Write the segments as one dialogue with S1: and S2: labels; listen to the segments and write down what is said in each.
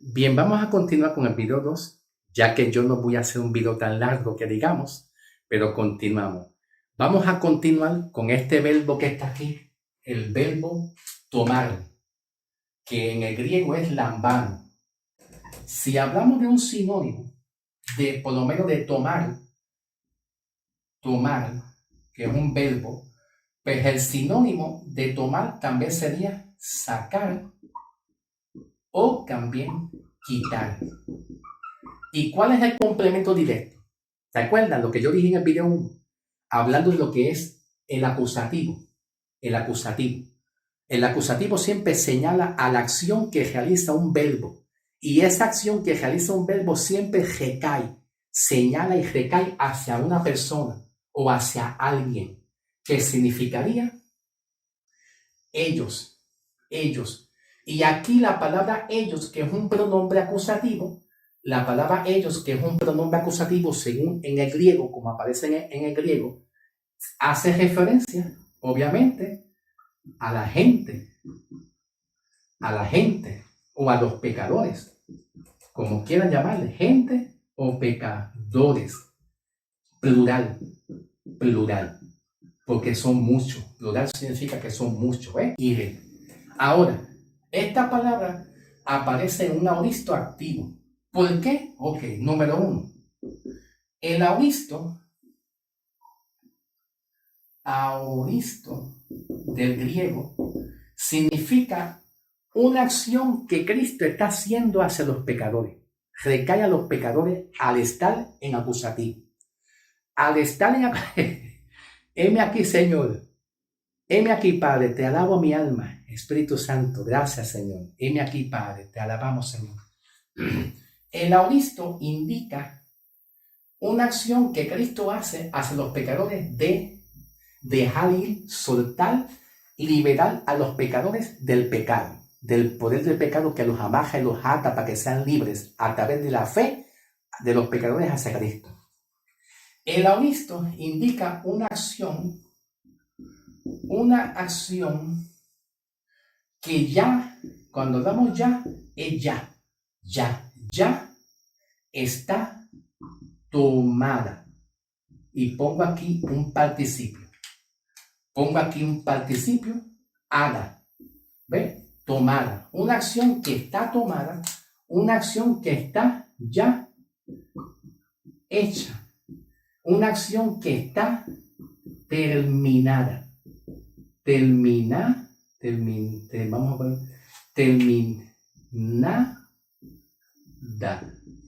S1: Bien, vamos a continuar con el video 2, ya que yo no voy a hacer un video tan largo que digamos, pero continuamos. Vamos a continuar con este verbo que está aquí, el verbo tomar, que en el griego es lambano. Si hablamos de un sinónimo, de por lo menos de tomar, que es un verbo, pues el sinónimo de tomar también sería sacar o también quitar. ¿Y cuál es el complemento directo? ¿Se acuerdan lo que yo dije en el video 1? Hablando de lo que es el acusativo. El acusativo. El acusativo siempre señala a la acción que realiza un verbo. Y esa acción que realiza un verbo siempre recae, señala y recae hacia una persona o hacia alguien. ¿Qué significaría? Ellos. Y aquí la palabra ellos, que es un pronombre acusativo, la palabra ellos, que es un pronombre acusativo según en el griego, como aparece en el griego, hace referencia, obviamente, a la gente, o a los pecadores, como quieran llamarle, gente o pecadores, plural, porque son muchos, plural significa que son muchos, Y ahora, esta palabra aparece en un aoristo activo. ¿Por qué? Ok, número 1. El aoristo del griego significa una acción que Cristo está haciendo hacia los pecadores. Recae a los pecadores al estar en acusativo. Al estar en heme aquí, Señor. Heme aquí, Padre, te alabo mi alma. Espíritu Santo, gracias, Señor. Heme aquí, Padre, te alabamos, Señor. El aoristo indica una acción que Cristo hace hacia los pecadores de dejar ir, soltar, liberar a los pecadores del pecado, del poder del pecado que los amarra y los ata para que sean libres a través de la fe de los pecadores hacia Cristo. El aoristo indica una acción que ya, cuando damos ya, es ya está tomada. Y pongo aquí un participio. Haga. ¿Ve? Tomada. Una acción que está tomada, una acción que está ya hecha. Una acción que está terminada. Vamos a poner terminada.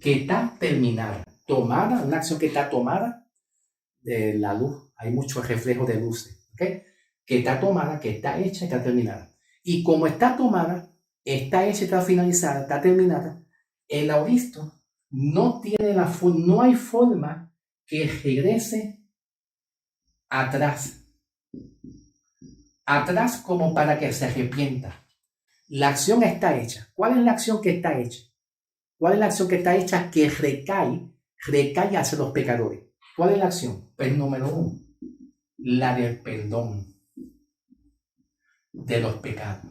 S1: Que está terminada. Tomada, una acción que está tomada de la luz. Hay muchos reflejos de luces. ¿Okay? Que está tomada, que está hecha, está terminada. Y como está tomada, está hecha, está finalizada, está terminada, el aoristo no hay forma que regrese atrás como para que se arrepienta. La acción está hecha. ¿Cuál es la acción que está hecha? ¿Cuál es la acción que está hecha que recae hacia los pecadores? ¿Cuál es la acción? Pues número 1, la del perdón de los pecados.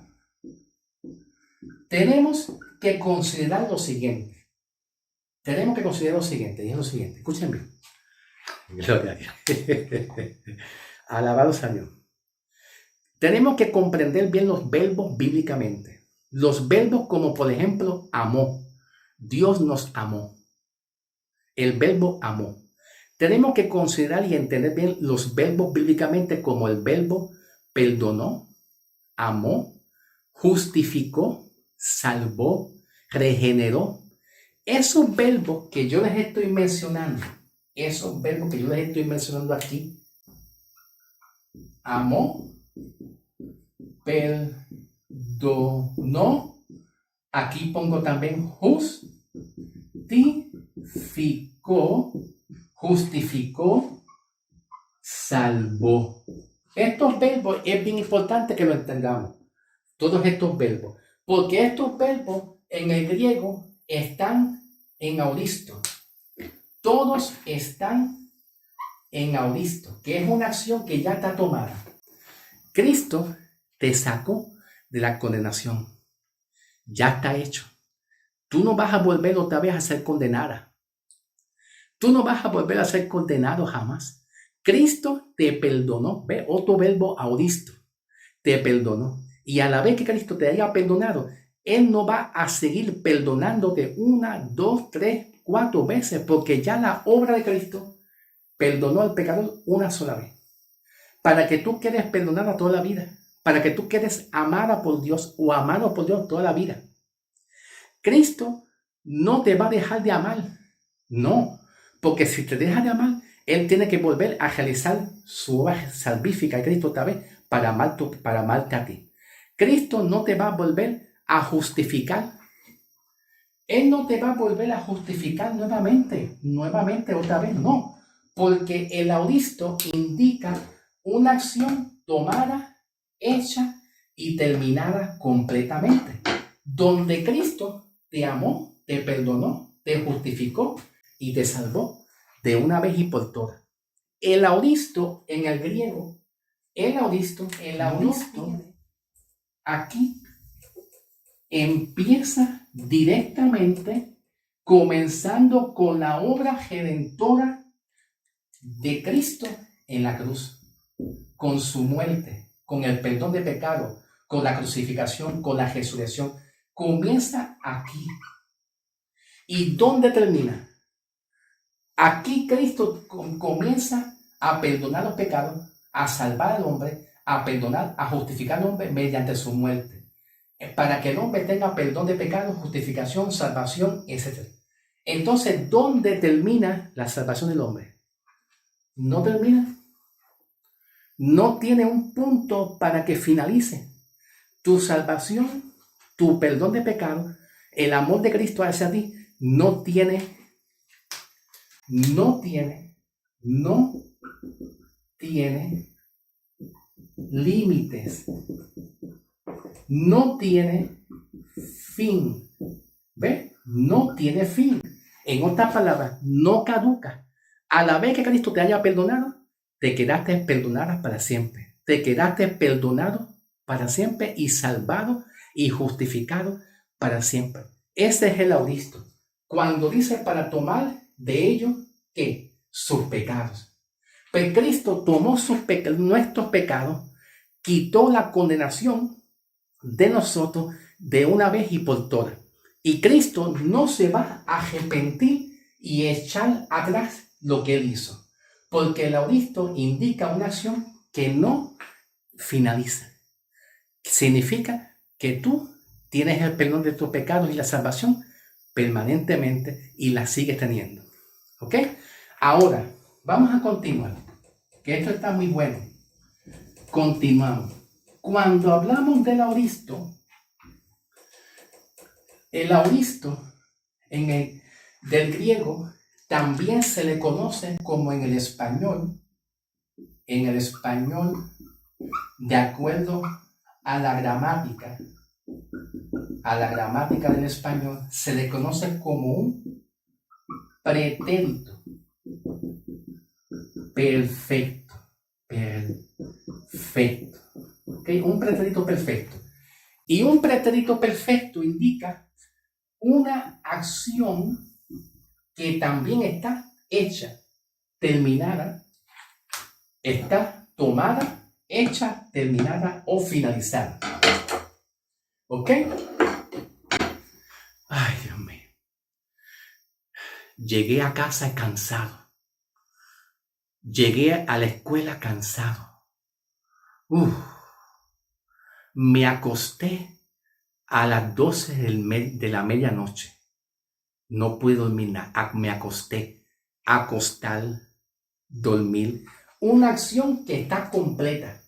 S1: Tenemos que considerar lo siguiente. Y es lo siguiente. Escuchen bien. Gloria a Dios. Alabados a Dios. Tenemos que comprender bien los verbos bíblicamente. Los verbos como por ejemplo amó. Dios nos amó. El verbo amó. Tenemos que considerar y entender bien los verbos bíblicamente como el verbo perdonó, amó, justificó, salvó, regeneró. Esos verbos que yo les estoy mencionando aquí, amó, perdonó, aquí pongo también justificó, salvó. Estos verbos es bien importante que lo entendamos. Todos estos verbos. Porque estos verbos en el griego están en aoristo. Todos están en aoristo, que es una acción que ya está tomada. Cristo te sacó de la condenación. Ya está hecho. tú no vas a volver otra vez a ser condenada. Tú no vas a volver a ser condenado jamás. Cristo te perdonó. Ve, otro verbo audisto. Te perdonó. Y a la vez que Cristo te haya perdonado, Él no va a seguir perdonándote 1, 2, 3, 4 veces, porque ya la obra de Cristo perdonó al pecador una sola vez. Para que tú quedes perdonada toda la vida. Para que tú quedes amada por Dios o amado por Dios toda la vida. Cristo no te va a dejar de amar. No, porque si te deja de amar, Él tiene que volver a realizar su obra salvífica de Cristo otra vez para amarte a ti. Cristo no te va a volver a justificar. Él no te va a volver a justificar nuevamente otra vez, no. Porque el auristo indica una acción tomada, hecha y terminada completamente. Donde Cristo te amó, te perdonó, te justificó y te salvó de una vez y por todas. El auristo en el griego, el auristo aquí empieza directamente comenzando con la obra redentora de Cristo en la cruz, con su muerte, con el perdón de pecado, con la crucificación, con la resurrección. Comienza aquí. ¿Y dónde termina? Aquí Cristo comienza a perdonar los pecados, a salvar al hombre, a perdonar, a justificar al hombre mediante su muerte. Para que el hombre tenga perdón de pecados, justificación, salvación, etc. Entonces, ¿dónde termina la salvación del hombre? No termina. No tiene un punto para que finalice. Tu salvación, tu perdón de pecado, el amor de Cristo hacia ti, no tiene límites. No tiene fin. ¿Ve? No tiene fin. En otras palabras, no caduca. A la vez que Cristo te haya perdonado, te quedaste perdonada para siempre. Te quedaste perdonado para siempre y salvado y justificado para siempre. Ese es el auristo. Cuando dice para tomar de ellos, ¿qué? Sus pecados. Pues Cristo tomó nuestros pecados, quitó la condenación de nosotros de una vez y por todas. Y Cristo no se va a arrepentir y echar atrás lo que Él hizo. Porque el auristo indica una acción que no finaliza. Significa que tú tienes el perdón de tus pecados y la salvación permanentemente y la sigues teniendo. ¿Ok? Ahora, vamos a continuar. Que esto está muy bueno. Continuamos. Cuando hablamos del auristo, el auristo del griego también se le conoce como en el español, de acuerdo a la gramática del español, se le conoce como un pretérito perfecto. ¿Okay? Un pretérito perfecto. Y un pretérito perfecto indica una acción que también está hecha, terminada, está tomada, hecha, terminada o finalizada. ¿Ok? Ay, Dios mío. Llegué a casa cansado. Llegué a la escuela cansado. Me acosté a las 12 de la medianoche. No pude dormir nada. Me acosté. Acostar, dormir. Una acción que está completa.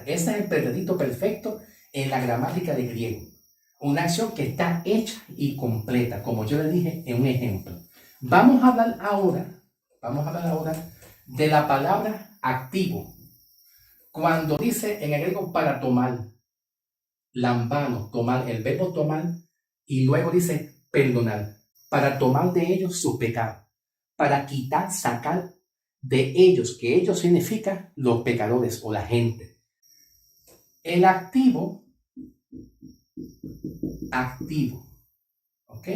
S1: Ese es el pretérito perfecto en la gramática de griego. Una acción que está hecha y completa, como yo le dije en un ejemplo. Vamos a hablar ahora de la palabra activo. Cuando dice en el griego para tomar, lambano, tomar, el verbo tomar, y luego dice perdonar, para tomar de ellos su pecado, para quitar, sacar de ellos, que ellos significa los pecadores o la gente. El activo, ¿Ok?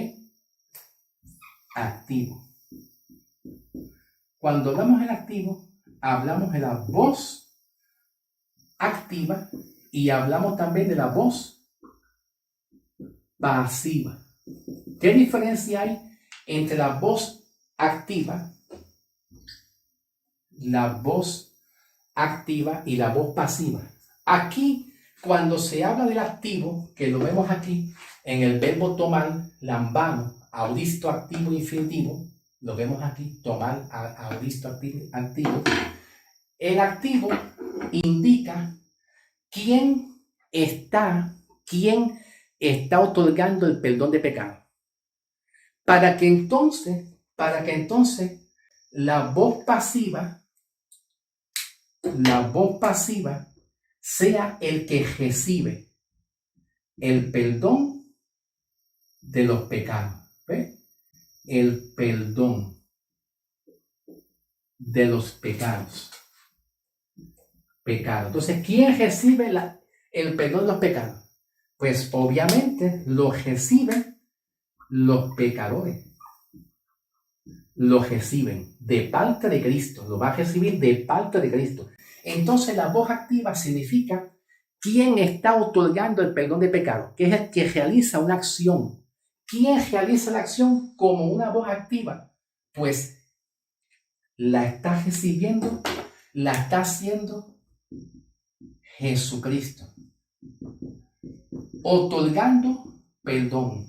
S1: Activo. Cuando hablamos del activo, hablamos de la voz activa y hablamos también de la voz pasiva. ¿Qué diferencia hay entre la voz activa, y la voz pasiva? Aquí, cuando se habla del activo, que lo vemos aquí en el verbo tomar, lambano, auristo activo infinitivo, lo vemos aquí, tomar, auristo activo. El activo indica quién está otorgando el perdón de pecado. Para que entonces la voz pasiva sea el que recibe el perdón de los pecados. ¿Ve? El perdón de los pecados. Entonces, ¿quién recibe el perdón de los pecados? Pues obviamente lo reciben los pecadores. Lo reciben de parte de Cristo. Lo va a recibir de parte de Cristo. Entonces, la voz activa significa quién está otorgando el perdón de pecado, que es el que realiza una acción. ¿Quién realiza la acción como una voz activa? Pues la está recibiendo, la está haciendo Jesucristo, otorgando perdón.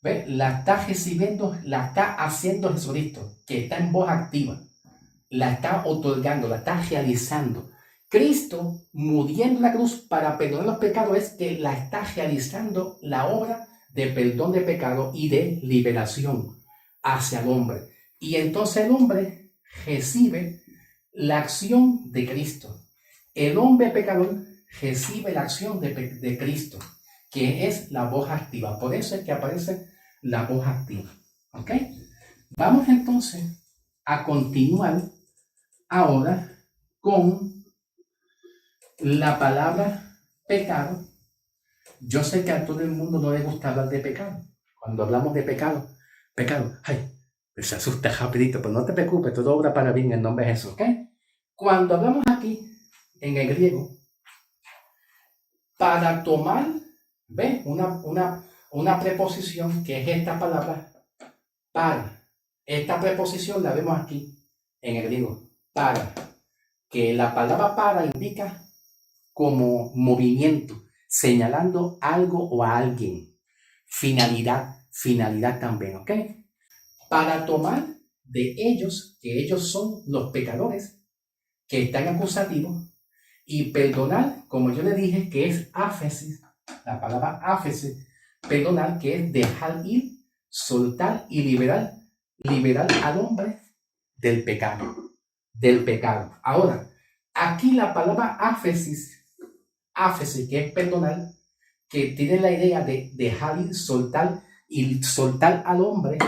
S1: ¿Ve? La está recibiendo, la está haciendo Jesucristo, que está en voz activa. La está otorgando, la está realizando. Cristo, muriendo en la cruz para perdonar los pecados, es que la está realizando la obra de perdón de pecado y de liberación hacia el hombre. Y entonces el hombre recibe la acción de Cristo. El hombre pecador recibe la acción de Cristo, que es la voz activa. Por eso es que aparece la voz activa. ¿Ok? Vamos entonces a continuar ahora con la palabra pecado. Yo sé que a todo el mundo no le gusta hablar de pecado. Cuando hablamos de pecado, ay, se asusta rapidito, pero no te preocupes, todo obra para bien en nombre de Jesús. ¿Ok? Cuando hablamos aquí en el griego, para tomar, ¿ves? Una preposición que es esta palabra, para. Esta preposición la vemos aquí en el griego, para. Que la palabra para indica como movimiento, señalando algo o a alguien. Finalidad también, ¿ok? Para tomar de ellos, que ellos son los pecadores que están acusativos, y perdonar, como yo le dije, que es áfesis, la palabra áfesis, perdonar, que es dejar ir, soltar y liberar al hombre del pecado. Ahora, aquí la palabra áfesis, que es perdonar, que tiene la idea de dejar ir, soltar al hombre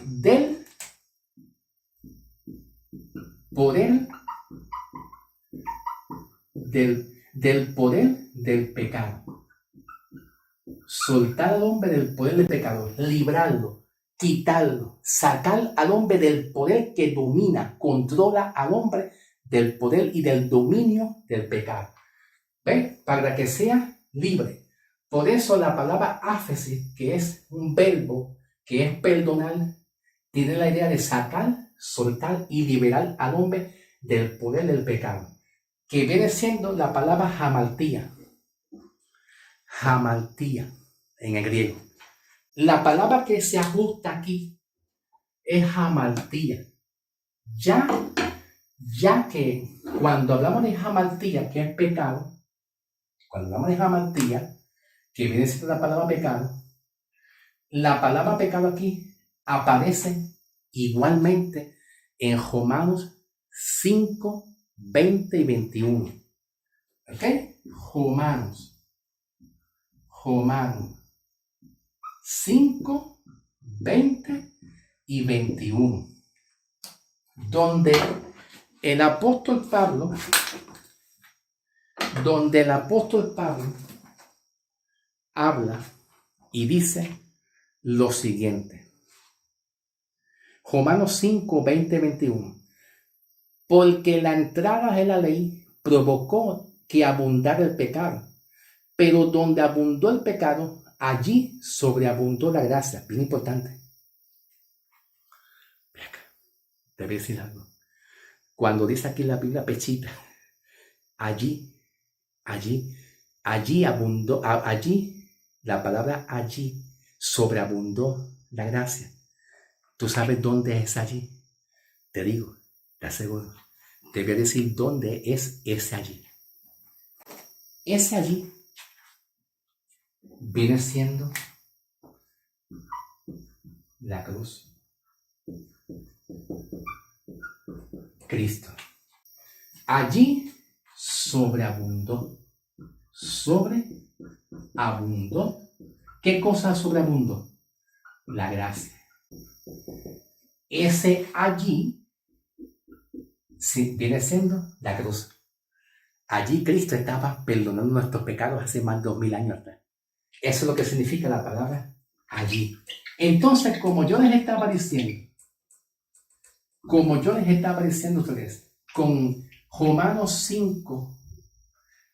S1: del poder del poder del pecado. Soltar al hombre del poder del pecado, librarlo, quitarlo, sacar al hombre del poder que domina, controla al hombre del poder y del dominio del pecado. ¿Ven? Para que sea libre. Por eso la palabra áfesis, que es un verbo, que es perdonar, tiene la idea de sacar, soltar y liberar al hombre del poder del pecado, que viene siendo la palabra hamartía en el griego. La palabra que se ajusta aquí es hamartía. Ya que cuando hablamos de hamartía, que es pecado, cuando hablamos de hamartía, que viene siendo la palabra pecado aquí aparece igualmente en Romanos 5, 20 y 21. ¿Ok? Romanos 5, 20 y 21. Donde el apóstol Pablo habla y dice lo siguiente. Romanos 5, 20, 21. Porque la entrada de la ley provocó que abundara el pecado, pero donde abundó el pecado, allí sobreabundó la gracia. Bien importante. Te voy a decir algo. Cuando dice aquí la Biblia pechita, allí abundó, allí, la palabra allí sobreabundó la gracia. ¿Tú sabes dónde es allí? Te digo, te aseguro. Te voy a decir dónde es ese allí. Ese allí viene siendo la cruz. Cristo. Allí sobreabundó. Sobreabundó. ¿Qué cosa sobreabundó? La gracia. Ese allí viene siendo la cruz. Allí Cristo estaba perdonando nuestros pecados hace más de 2000 años atrás. Eso es lo que significa la palabra allí. Entonces, como yo les estaba diciendo a ustedes, con Romanos 5,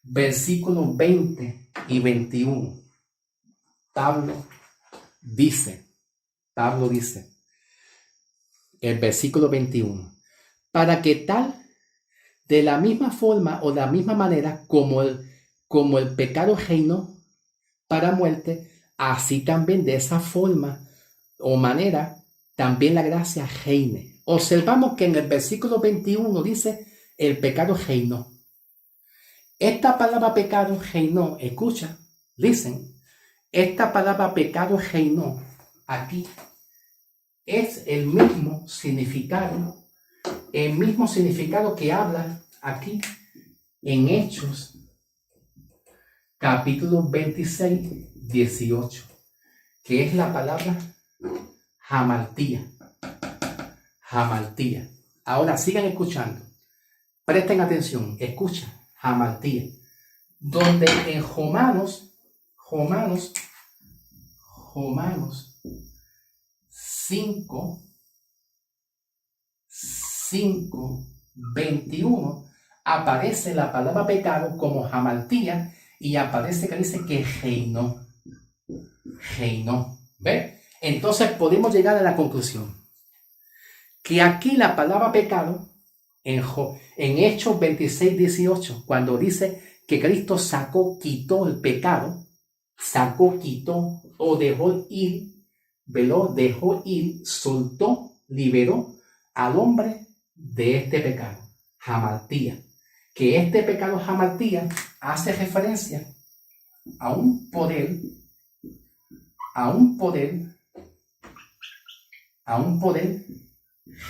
S1: versículos 20 y 21, Pablo dice, el versículo 21, para que tal, de la misma forma o de la misma manera como el pecado reinó para muerte, así también de esa forma o manera también la gracia reine. Observamos que en el versículo 21 dice el pecado reinó. Esta palabra pecado reinó, escucha, listen, esta palabra pecado reinó aquí es el mismo significado que habla aquí en Hechos, capítulo 26, 18, que es la palabra hamartía. Hamartía. Ahora sigan escuchando. Presten atención. Escucha. Hamartía. Donde en Romanos 5, 21 aparece la palabra pecado como hamartía y aparece que dice que reinó. ¿Ve? Entonces podemos llegar a la conclusión que aquí la palabra pecado en Hechos 26, 18, cuando dice que Cristo quitó el pecado, quitó o dejó ir, soltó, liberó al hombre de este pecado, hamartía. Que este pecado hamartía hace referencia a un poder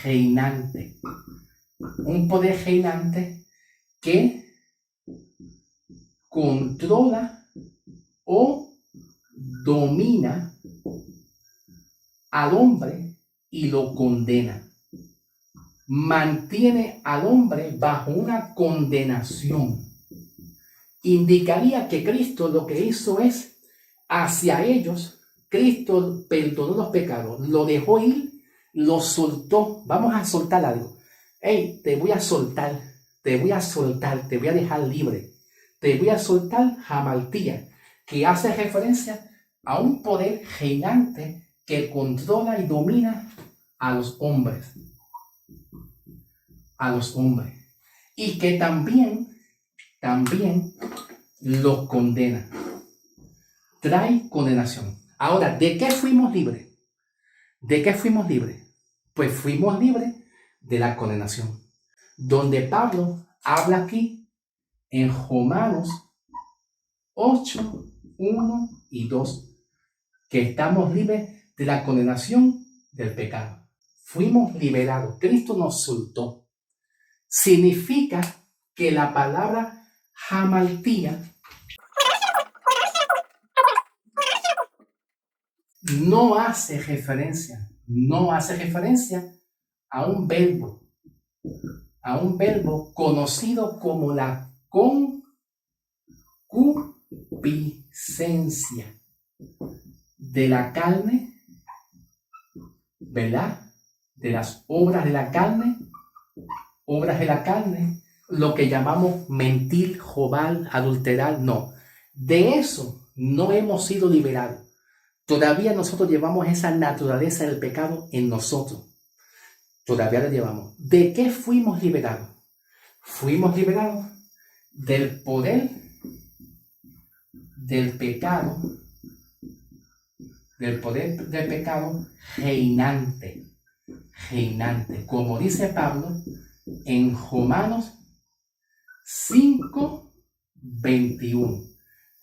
S1: reinante. Un poder reinante que controla o domina al hombre y lo condena. Mantiene al hombre bajo una condenación. Indicaría que Cristo lo que hizo es hacia ellos. Cristo perdonó los pecados, lo dejó ir, lo soltó. Vamos a soltar algo. Hey, te voy a soltar, te voy a dejar libre. Te voy a soltar hamartía, que hace referencia a un poder reinante que controla y domina a los hombres. Y que también los condena. Trae condenación. Ahora, ¿de qué fuimos libres? Pues fuimos libres de la condenación. Donde Pablo habla aquí en Romanos 8, 1 y 2, que estamos libres de la condenación del pecado. Fuimos liberados. Cristo nos soltó. Significa que la palabra hamartía no hace referencia a un verbo conocido como la concupiscencia de la carne ¿verdad? De las obras de la carne, lo que llamamos mentir, robar, adulterar, no. De eso no hemos sido liberados. Todavía nosotros llevamos esa naturaleza del pecado en nosotros. Todavía la llevamos. ¿De qué fuimos liberados? Fuimos liberados del poder del pecado, reinante, como dice Pablo en Romanos 5:21.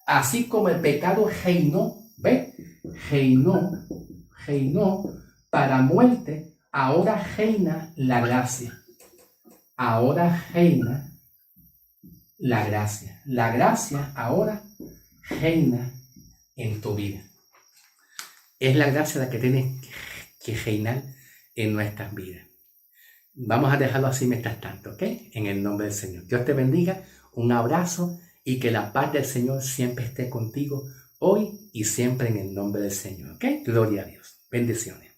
S1: Así como el pecado reinó, ¿ve? Reinó para muerte, ahora reina la gracia. Ahora reina la gracia. La gracia ahora reina en tu vida. Es la gracia la que tiene que reinar en nuestras vidas. Vamos a dejarlo así mientras tanto, ¿ok? En el nombre del Señor. Dios te bendiga, un abrazo y que la paz del Señor siempre esté contigo hoy y siempre en el nombre del Señor, ¿ok? Gloria a Dios. Bendiciones.